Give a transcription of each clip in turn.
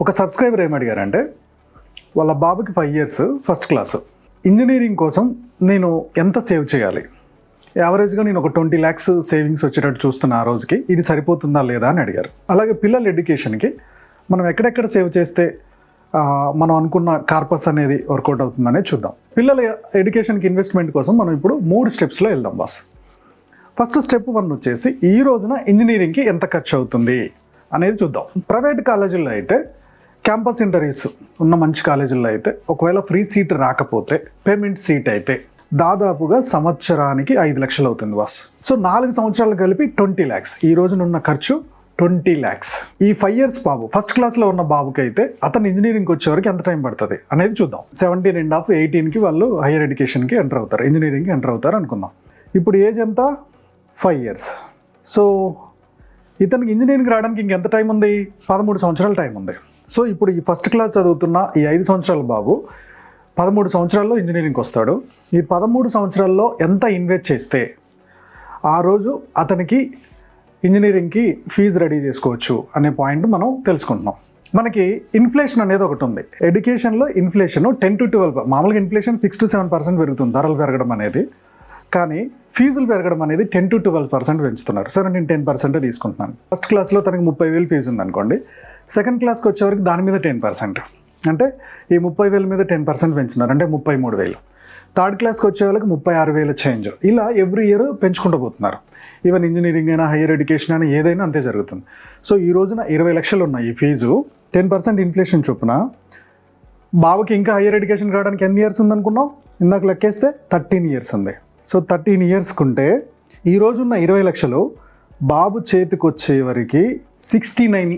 ఒక సబ్స్క్రైబర్ ఏమడిగారంటే వాళ్ళ బాబుకి 5 years ఫస్ట్ క్లాసు ఇంజనీరింగ్ కోసం నేను ఎంత సేవ్ చేయాలి, యావరేజ్గా నేను ఒక 20 lakhs సేవింగ్స్ వచ్చేటట్టు చూస్తున్నా ఆ రోజుకి, ఇది సరిపోతుందా లేదా అని అడిగారు. అలాగే పిల్లల ఎడ్యుకేషన్కి మనం ఎక్కడెక్కడ సేవ్ చేస్తే మనం అనుకున్న కార్పస్ అనేది వర్కౌట్ అవుతుందనే చూద్దాం. పిల్లల ఎడ్యుకేషన్కి ఇన్వెస్ట్మెంట్ కోసం మనం ఇప్పుడు 3 స్టెప్స్లో వెళ్దాం బాస్. ఫస్ట్ స్టెప్ 1 వచ్చేసి ఈ రోజున ఇంజనీరింగ్కి ఎంత ఖర్చు అవుతుంది అనేది చూద్దాం. ప్రైవేట్ కాలేజీల్లో అయితే క్యాంపస్ ఇంటర్వ్యూస్ ఉన్న మంచి కాలేజీల్లో అయితే ఒకవేళ ఫ్రీ సీట్ రాకపోతే పేమెంట్ సీట్ అయితే దాదాపుగా సంవత్సరానికి 5 లక్షలు అవుతుంది బాస్. సో 4 సంవత్సరాలు కలిపి 20 lakhs. ఈ రోజునున్న ఖర్చు 20 lakhs. ఈ 5 years బాబు ఫస్ట్ క్లాస్లో ఉన్న బాబుకి అయితే అతను ఇంజనీరింగ్కి వచ్చేవరకు ఎంత టైం పడుతుంది అనేది చూద్దాం. 17 and half 18కి వాళ్ళు హైయర్ ఎడ్యుకేషన్కి ఎంటర్ అవుతారు, ఇంజనీరింగ్కి ఎంటర్ అవుతారు అనుకుందాం. ఇప్పుడు ఏజ్ ఎంత? 5 years. సో ఇతనికి ఇంజనీరింగ్ రావడానికి ఇంకెంత టైం ఉంది? 13 సంవత్సరాల టైం ఉంది. సో ఇప్పుడు ఈ ఫస్ట్ క్లాస్ చదువుతున్న ఈ 5 సంవత్సరాల బాబు 13 సంవత్సరాల్లో ఇంజనీరింగ్కి వస్తాడు. ఈ 13 సంవత్సరాల్లో ఎంత ఇన్వెస్ట్ చేస్తే ఆ రోజు అతనికి ఇంజనీరింగ్కి ఫీజు రెడీ చేసుకోవచ్చు అనే పాయింట్ మనం తెలుసుకుంటున్నాం. మనకి ఇన్ఫ్లేషన్ అనేది ఒకటి ఉంది. ఎడ్యుకేషన్లో ఇన్ఫ్లేషన్ 10 to 12, మామూలుగా ఇన్ఫ్లేషన్ 6 to 7% పెరుగుతుంది ధరలు పెరగడం అనేది, కానీ ఫీజులు పెరగడం అనేది 10 to 12% పెంచుతున్నారు. సరే నేను 10% తీసుకుంటున్నాను. ఫస్ట్ క్లాస్లో తనకి 30,000 ఫీజు ఉందనుకోండి, సెకండ్ క్లాస్కి వచ్చేవరకు దాని మీద 10%, అంటే ఈ 30,000 మీద 10% పెంచుతున్నారు, అంటే 33,000. థర్డ్ క్లాస్కి వచ్చే వాళ్ళకి 36,000 చేంజ్. ఇలా ఎవ్రీ ఇయర్ పెంచుకుంటూ పోతున్నారు. ఈవెన్ ఇంజనీరింగ్ అయినా హైయర్ ఎడ్యుకేషన్ అయినా ఏదైనా అంతే జరుగుతుంది. సో ఈ రోజున 20 లక్షలు ఉన్న ఈ ఫీజు 10% ఇన్ఫ్లేషన్ చొప్పున బాబుకి ఇంకా హైయర్ ఎడ్యుకేషన్ రావడానికి ఎన్ని ఇయర్స్ ఉందనుకున్నాం? ఇందాక లెక్కేస్తే 13 years ఉంది. సో 13 years కుంటే ఈ రోజున్న 20 లక్షలు బాబు చేతికి వచ్చేవరికి 69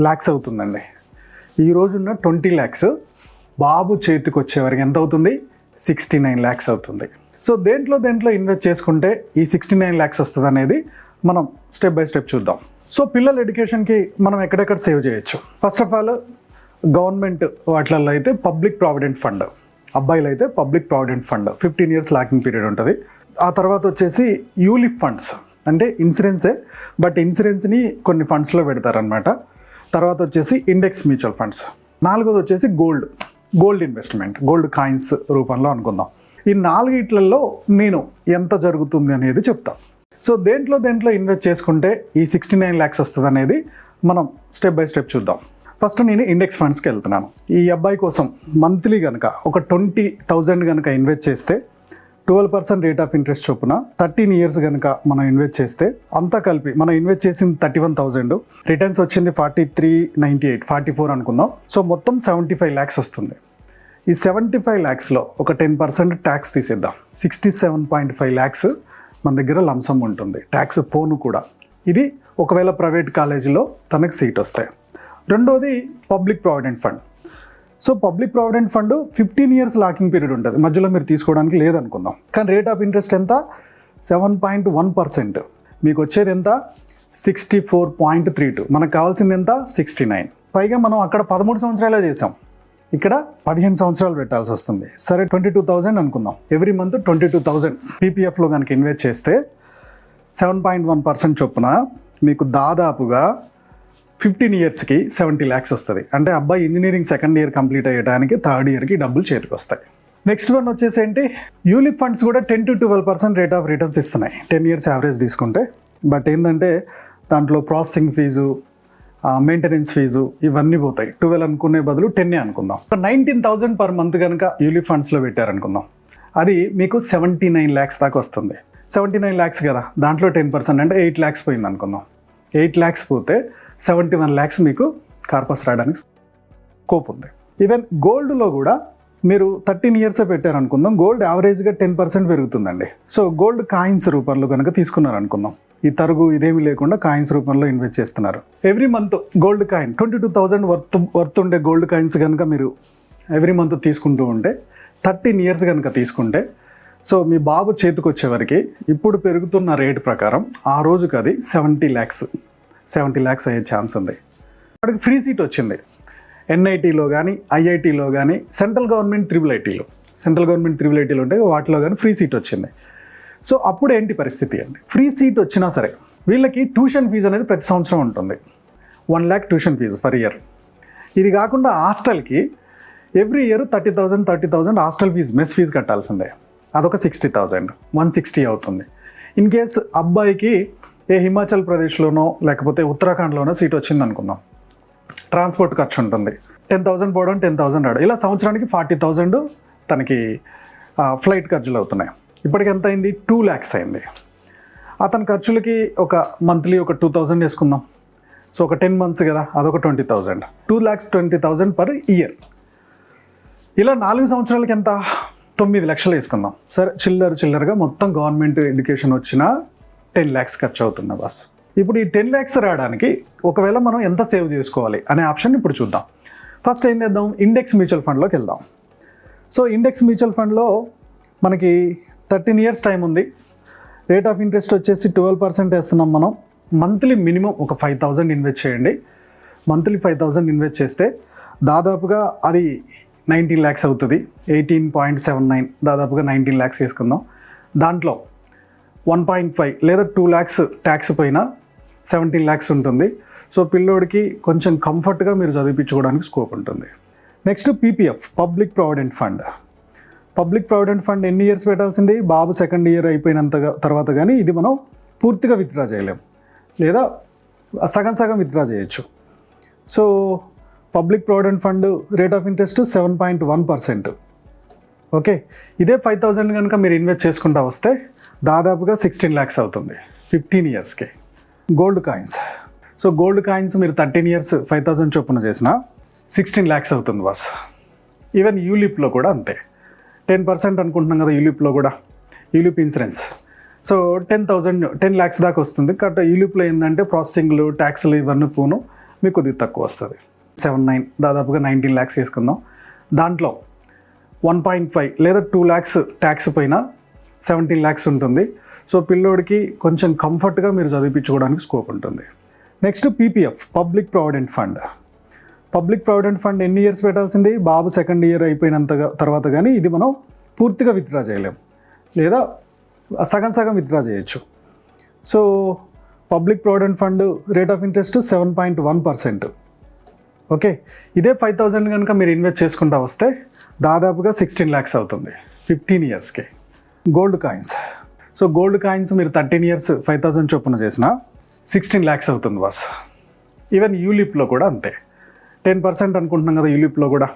lakhs అవుతుందండి. ఈ రోజున్న 20 lakhs బాబు చేతికి వచ్చేవరకు ఎంత అవుతుంది? 69 lakhs అవుతుంది. సో దేంట్లో ఇన్వెస్ట్ చేసుకుంటే ఈ 69 lakhs వస్తుంది అనేది మనం స్టెప్ బై స్టెప్ చూద్దాం. సో పిల్లల ఎడ్యుకేషన్కి మనం ఎక్కడెక్కడ సేవ్ చేయొచ్చు? ఫస్ట్ ఆఫ్ ఆల్ గవర్నమెంట్ వాటిలలో అయితే పబ్లిక్ ప్రావిడెంట్ ఫండ్, అబ్బాయిలు అయితే public provident fund 15 years locking period ఉంటుంది. ఆ తర్వాత వచ్చేసి యూలిప్ ఫండ్స్, అంటే ఇన్సూరెన్సే, బట్ ఇన్సూరెన్స్ని కొన్ని ఫండ్స్లో పెడతారనమాట. తర్వాత వచ్చేసి ఇండెక్స్ మ్యూచువల్ ఫండ్స్. 4వది వచ్చేసి గోల్డ్ ఇన్వెస్ట్మెంట్, గోల్డ్ కాయిన్స్ రూపంలో అనుకుందాం. ఈ 4 నేను ఎంత జరుగుతుంది అనేది చెప్తాను. సో దేంట్లో ఇన్వెస్ట్ చేసుకుంటే ఈ 69 lakhs వస్తుంది అనేది మనం స్టెప్ బై స్టెప్ చూద్దాం. ఫస్ట్ నేను ఇండెక్స్ ఫండ్స్కి వెళ్తున్నాను. ఈ అబ్బాయి కోసం మంత్లీ కనుక ఒక 20,000 కనుక ఇన్వెస్ట్ చేస్తే 12% రేట్ ఆఫ్ ఇంట్రెస్ట్ చొప్పున 13 years కనుక మనం ఇన్వెస్ట్ చేస్తే అంతా కలిపి మనం ఇన్వెస్ట్ చేసింది 31,000, రిటర్న్స్ వచ్చింది 4398, 44 అనుకుందాం. సో మొత్తం 75 lakhs వస్తుంది. ఈ 75 lakhsలో ఒక 10% ట్యాక్స్ తీసేద్దాం. 67.5 lakhs మన దగ్గర లంసమ్ ఉంటుంది, ట్యాక్స్ పోను కూడా. ఇది ఒకవేళ ప్రైవేట్ కాలేజీలో తనకు సీట్ వస్తాయి. రెండోది public provident fund. So public provident fund 15 years locking period ఉంటుంది, మధ్యలో మీరు తీసుకోవడానికి లేదనుకుందాం. కానీ రేట్ ఆఫ్ ఇంట్రెస్ట్ ఎంత? 7.1%. మీకు వచ్చేది ఎంత? 64.32. మనకు కావాల్సింది ఎంత? 69. పైగా మనం అక్కడ 13 సంవత్సరాలే చేసాం, ఇక్కడ 15 సంవత్సరాలు పెట్టాల్సి వస్తుంది. సరే 22,000 అనుకుందాం. ఎవ్రీ మంత్ 22,000 పీపీఎఫ్లో కనుక ఇన్వెస్ట్ చేస్తే 7.1% చొప్పున మీకు దాదాపుగా 15 yearsకి 70 lakhs వస్తుంది. అంటే అబ్బాయి ఇంజనీరింగ్ సెకండ్ ఇయర్ కంప్లీట్ అయ్యడానికి థర్డ్ ఇయర్కి డబ్బులు చేతికి వస్తాయి. నెక్స్ట్ వన్ వచ్చేసి ఏంటి? యూలిప్ ఫండ్స్ కూడా 10 to 12% రేట్ ఆఫ్ రిటర్న్స్ ఇస్తున్నాయి 10 years యావరేజ్ తీసుకుంటే. బట్ ఏంటంటే దాంట్లో ప్రాసెసింగ్ ఫీజు, మెయింటెనెన్స్ ఫీజు ఇవన్నీ పోతాయి. 12 అనుకునే బదులు 10 అనుకుందాం. 19,000 per month కనుక యూలిప్ ఫండ్స్లో పెట్టారనుకుందాం, అది మీకు 79 lakhs దాకా వస్తుంది. 79 lakhs కదా, దాంట్లో 10% అంటే 8 lakhs పోయింది అనుకుందాం. 8 lakhs పోతే 71 lakhs మీకు కార్పస్ రావడానికి స్కోప్ ఉంది. ఈవెన్ గోల్డ్లో కూడా మీరు 13 years పెట్టారనుకుందాం, గోల్డ్ యావరేజ్గా 10% పెరుగుతుందండి. సో గోల్డ్ కాయిన్స్ రూపంలో కనుక తీసుకున్నారు అనుకుందాం, ఈ తరుగు ఇదేమీ లేకుండా కాయిన్స్ రూపంలో ఇన్వెస్ట్ చేస్తున్నారు. Every month gold coin 22,000 worth ఉండే గోల్డ్ కాయిన్స్ కనుక మీరు ఎవ్రీ మంత్ తీసుకుంటూ ఉంటే 13 years కనుక తీసుకుంటే, సో మీ బాబు చేతికి వచ్చేవరకు ఇప్పుడు పెరుగుతున్న రేటు ప్రకారం ఆ రోజుకి అది 70 lakhs అయ్యే ఛాన్స్ ఉంది. వాడికి ఫ్రీ సీట్ వచ్చింది ఎన్ఐటీలో కానీ ఐఐటీలో కానీ సెంట్రల్ గవర్నమెంట్ త్రిబుల్ ఐటీలో ఉంటే వాటిలో కానీ ఫ్రీ సీట్ వచ్చింది. సో అప్పుడు ఏంటి పరిస్థితి అండి? ఫ్రీ సీట్ వచ్చినా సరే వీళ్ళకి ట్యూషన్ ఫీజు అనేది ప్రతి సంవత్సరం ఉంటుంది. 1 lakh tuition fee per year. ఇది కాకుండా హాస్టల్కి every year 30,000 hostel fee, mess fee కట్టాల్సిందే. అదొక 60,000, 160 అవుతుంది. ఇన్ కేస్ అబ్బాయికి ఏ హిమాచల్ ప్రదేశ్లోనో లేకపోతే ఉత్తరాఖండ్లోనో సీట్ వచ్చింది అనుకుందాం, ట్రాన్స్పోర్ట్ ఖర్చు ఉంటుంది, 10,000 పోవడం 10,000 రావడం, ఇలా సంవత్సరానికి 40,000 తనకి ఫ్లైట్ ఖర్చులు అవుతున్నాయి. ఇప్పటికి ఎంత అయింది? 2 lakhs అయింది. అతని ఖర్చులకి ఒక మంత్లీ ఒక 2,000 వేసుకుందాం. సో ఒక 10 months కదా, అదొక 20,000, 2,20,000 per year. ఇలా 4 సంవత్సరాలకి ఎంత? 9 లక్షలు వేసుకుందాం. సరే, చిల్లరగా మొత్తం గవర్నమెంట్ ఎడ్యుకేషన్ వచ్చిన 10 lakhs ఖర్చు అవుతుంది బస్. ఇప్పుడు ఈ 10 lakhs రావడానికి ఒకవేళ మనం ఎంత సేవ్ చేసుకోవాలి అనే ఆప్షన్ ఇప్పుడు చూద్దాం. ఫస్ట్ ఏం చేద్దాం? ఇండెక్స్ మ్యూచువల్ ఫండ్లోకి వెళ్దాం. సో ఇండెక్స్ మ్యూచువల్ ఫండ్లో మనకి 13 years టైం ఉంది. రేట్ ఆఫ్ ఇంట్రెస్ట్ వచ్చేసి 12% వేస్తున్నాం మనం. మంత్లీ మినిమం ఒక 5,000 ఇన్వెస్ట్ చేయండి. మంత్లీ 5,000 ఇన్వెస్ట్ చేస్తే దాదాపుగా అది 19 lakhs అవుతుంది. 18.79, దాదాపుగా 19 lakhs వేసుకుందాం. దాంట్లో 1.5 లేదా 2 lakhs ట్యాక్స్ పైన 17 lakhs ఉంటుంది. సో పిల్లోడికి కొంచెం కంఫర్ట్గా మీరు చదివించుకోవడానికి స్కోప్ ఉంటుంది. Next PPF, public provident fund. Public provident fund ఎన్ని ఇయర్స్ పెట్టాల్సింది? బాబు 2nd year అయిపోయినంత తర్వాత కానీ ఇది మనం పూర్తిగా విత్డ్రా చేయలేం, లేదా సగం విత్డ్రా చేయొచ్చు. So public provident fund rate of interest 7.1%. Okay, ఇదే 5,000 కనుక మీరు ఇన్వెస్ట్ చేసుకుంటా వస్తే దాదాపుగా 16 lakhs అవుతుంది 15 yearsకి. Gold coins. So gold coins మీరు 13 years 5,000 చొప్పున చేసిన 16 lakhs అవుతుంది బస్. ఈవెన్ యూలిప్లో కూడా అంతే, 10% అనుకుంటున్నాం కదా యూలిప్లో కూడా. యూలిప్ ఇన్సూరెన్స్ సో 10 lakhs దాకా వస్తుంది. కాబట్టి యూలిప్లో ఏంటంటే ప్రాసెసింగ్లు, ట్యాక్స్లు ఇవన్నీ పోను మీకు కొద్దిగా తక్కువ వస్తుంది. 7.9, దాదాపుగా 19 lakhs వేసుకుందాం. దాంట్లో 1.5 లేదా 2 lakhs ట్యాక్స్ పైన 17 lakhs ఉంటుంది. సో పిల్లోడికి కొంచెం కంఫర్ట్గా మీరు చదివించుకోవడానికి స్కోప్ ఉంటుంది. Next PPF, public provident fund. Public provident fund ఎన్ని ఇయర్స్ పెట్టాల్సింది? బాబు 2nd year అయిపోయినంత తర్వాత కానీ ఇది మనం పూర్తిగా విత్డ్రా చేయలేం, లేదా సగం విత్డ్రా చేయొచ్చు. So public provident fund rate of interest 7.1%. Okay, ఇదే 5,000 కనుక మీరు ఇన్వెస్ట్ చేసుకుంటా వస్తే దాదాపుగా 16 lakhs అవుతుంది 15 yearsకి. Gold coins. So gold coins మీరు 13 years 5,000 చొప్పున చేసిన 16 lakhs అవుతుంది బస్. ఈవెన్ యూలిప్లో కూడా అంతే, 10% అనుకుంటున్నాం కదా యూలిప్లో కూడా.